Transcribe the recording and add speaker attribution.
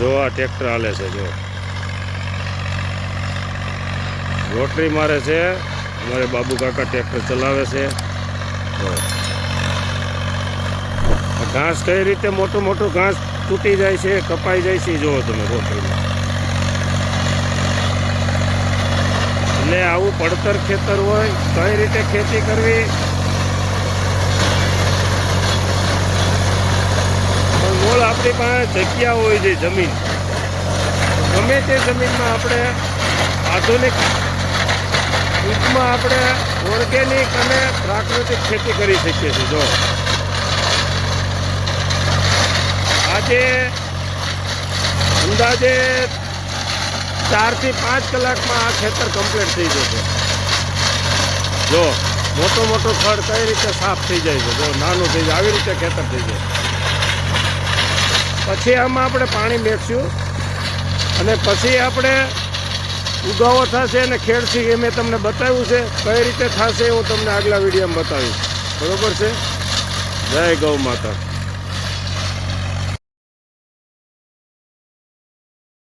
Speaker 1: જો આ ટ્રેક્ટર હાલે છે, જો રોટરી મારે છે અમારે બાબુ કાકા, ટ્રેક્ટર ચલાવે છે। ઘાસ કઈ રીતે મોટું મોટું ઘાસ તૂટી જાય છે, કપાઈ જાય છે, જુઓ તમે રોટરીમાં। એટલે આવું પડતર ખેતર હોય કઈ રીતે ખેતી કરવી, પણ મૂળ આપણી પાસે જગ્યા હોય છે, જમીન ગમે તે જમીનમાં આપણે આધુનિક યુગમાં આપણે ઓર્ગેનિક અને પ્રાકૃતિક ખેતી કરી શકીએ છીએ। જો આજે અંદાજે 4 થી 5 કલાકમાં આ ખેતર કમ્પ્લીટ થઈ જશે। જો મોટો મોટો ખડ કઈ રીતે સાફ થઈ જાય છે, જો નાનું થઈ જાય, આવી રીતે ખેતર થઈ જાય। પછી આમાં આપણે પાણી મેળશું અને પછી આપણે ઉગાવો થશે અને ખેડશી, એ મેં તમને બતાવ્યું છે। કઈ રીતે થશે હું તમને આગલા વિડીયોમાં બતાવીશ, બરોબર છે। જય ગૌ માતા।